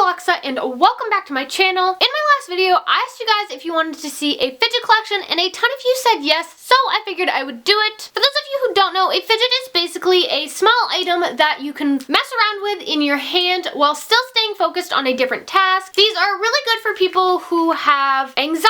Alexa and welcome back to my channel. In my last video, I asked you guys if you wanted to see a fidget collection and a ton of you said yes, so I figured I would do it. For those of you who don't know, a fidget is basically a small item that you can mess around with in your hand while still staying focused on a different task. These are really good for people who have anxiety,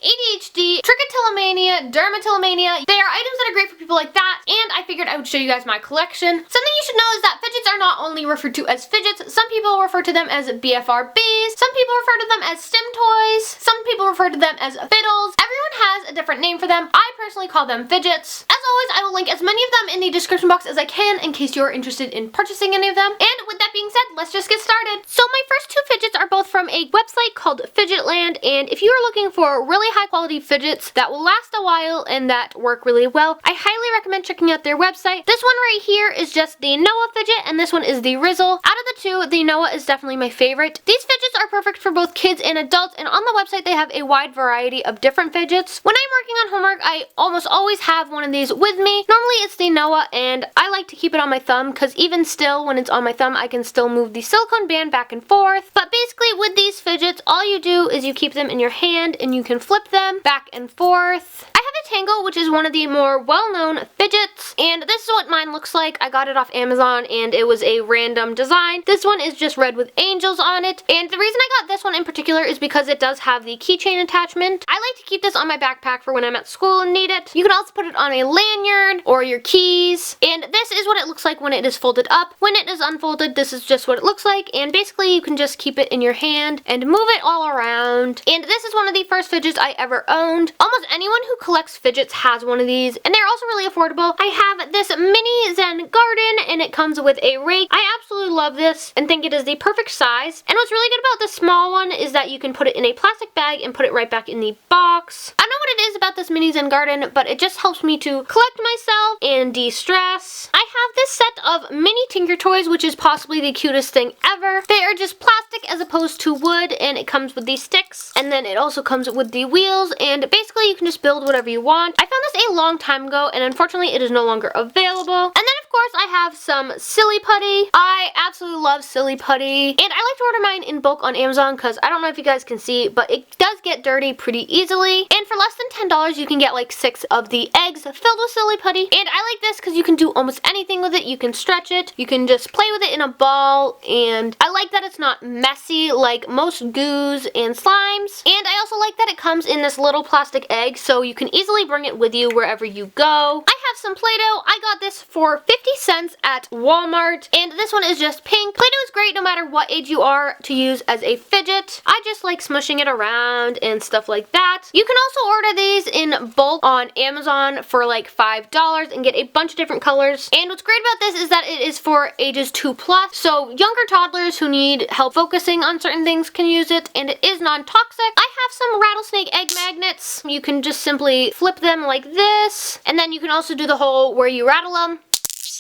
ADHD, trichotillomania, dermatillomania. They are items that are great for people like that, and I figured I would show you guys my collection. Something you should know is that fidgets are not only referred to as fidgets, some people refer to them as BFRBs, some people refer to them as Stim toys, some people refer to them as fiddles. Everyone has a different name for them. I personally call them fidgets. As always, I will link as many of them in the description box as I can in case you're interested in purchasing any of them. And with that being said, let's just get started. So my first two fidgets are both from a website called Fidgetland, and if you are looking for really high quality fidgets that will last a while and that work really well, I highly recommend checking out their website. This one right here is just the Noah fidget, and this one is the Rizzle. Out of the two, the Noah is definitely my favorite. These fidgets are perfect for both kids and adults, and on the website they have a wide variety of different fidgets. When I'm working on homework, I almost always have one of these with me. Normally it's the Noah, and I like to keep it on my thumb because even still, when it's on my thumb, I can still move the silicone band back and forth. But basically with these fidgets, all you do is you keep them in your hand and you can flip them back and forth. I have a Tangle, which is one of the more well-known fidgets, and this is what mine looks like. I got it off Amazon and it was a random design. This one is just red with angels on it, and the reason I got this one in particular is because it does have the keychain attachment. I like to keep this on my backpack for when I'm at school and need it. You can also put it on a lanyard or your keys, and this is what it looks like when it is folded up. When it is unfolded, this is just what it looks like, and basically you can just keep it in your hand and move it all around. And this is one of the first fidgets I ever owned. Almost anyone who collects fidgets has one of these, and they're also really affordable. I have this mini Zen Garden, and it comes with a rake. I absolutely love this and think it is the perfect size. And what's really good about this small one is that you can put it in a plastic bag and put it right back in the box. I don't know what it is about this mini Zen Garden, but it just helps me to collect myself and de-stress. I have this set of mini Tinkertoys, which is possibly the cutest thing ever. They are just plastic as opposed to wood, and it comes with these sticks, and then it also comes with the wheels, and basically you can just build whatever you want. I found this a long time ago, and unfortunately it is no longer available. And then of course I have some Silly Putty. I absolutely love Silly Putty, and I like to order mine in bulk on Amazon because I don't know if you guys can see, but it does get dirty pretty easily. And for less than $10 you can get like 6 of the eggs filled with Silly Putty. And I like this because you can do almost anything with it. You can stretch it, you can just play with it in a ball, and I like that it's not messy like most goos and slimes. And I also like that it comes in this little plastic egg, so you can easily bring it with you wherever you go. I have some Play-Doh. I got this for 50 cents at Walmart, and this one is just pink. Play-Doh is great no matter what age you are to use as a fidget. I just like smushing it around and stuff like that. You can also order these in bulk on Amazon for like $5 and get a bunch of different colors. And what's great about this is that it is for ages 2+, so younger toddlers who need help focusing on certain things can use it, and it is non-toxic. I have some rattlesnake egg magnets. You can just simply flip them like this, and then you can also do the whole where you rattle them.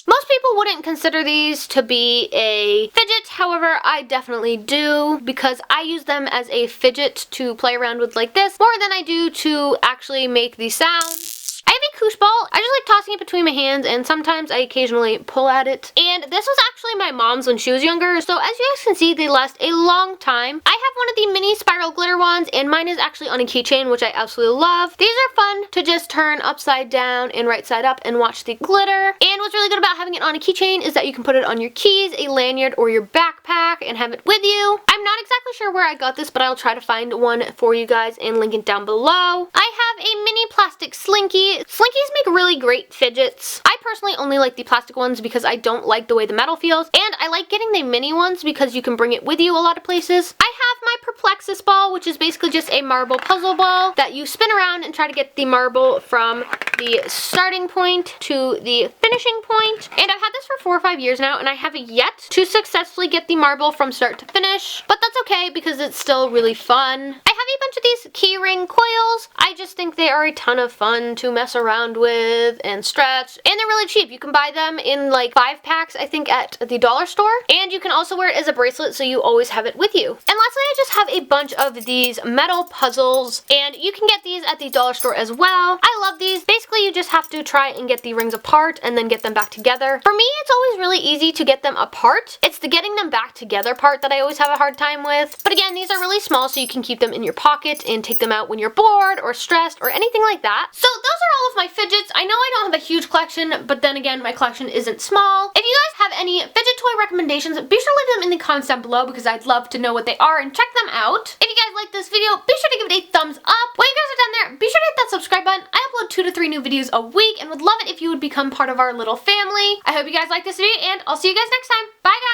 Most people wouldn't consider these to be a fidget, however, I definitely do because I use them as a fidget to play around with like this more than I do to actually make these sounds. I have a koosh ball. I just like tossing it between my hands, and sometimes I occasionally pull at it. And this was actually my mom's when she was younger, so as you guys can see, they last a long time. I have one of the mini spiral glitter ones, and mine is actually on a keychain, which I absolutely love. These are fun to just turn upside down and right side up and watch the glitter. And what's really good about having it on a keychain is that you can put it on your keys, a lanyard, or your backpack and have it with you. I'm not exactly sure where I got this, but I'll try to find one for you guys and link it down below. I have a mini plastic Slinky. Slinkies make really great fidgets. I personally only like the plastic ones because I don't like the way the metal feels, and I like getting the mini ones because you can bring it with you a lot of places. I have my Perplexus Ball, which is basically just a marble puzzle ball that you spin around and try to get the marble from the starting point to the finishing point. And I've had this for 4 or 5 years now, and I haven't yet to successfully get the marble from start to finish, but that's okay because it's still really fun. I have a bunch of these keyring coils. I just think they are a ton of fun to mess around with and stretch, and they're really cheap. You can buy them in like 5 packs, I think, at the dollar store, and you can also wear it as a bracelet so you always have it with you. And lastly, I just have a bunch of these metal puzzles, and you can get these at the dollar store as well. I love these. Basically, you just have to try and get the rings apart and then get them back together. For me, it's always really easy to get them apart. It's the getting them back together part that I always have a hard time with. But again, these are really small, so you can keep them in your pocket and take them out when you're bored or stressed or anything like that. So those are all of my fidgets. I know I don't have a huge collection, but then again, my collection isn't small. If you guys have any fidget toy recommendations, be sure to leave them in the comments down below because I'd love to know what they are and check them out. If you guys like this video, be sure to give it a thumbs up. While you guys are down there, be sure to hit that subscribe button. I upload 2 to 3 new videos a week and would love it if you would become part of our little family. I hope you guys like this video, and I'll see you guys next time. Bye, guys!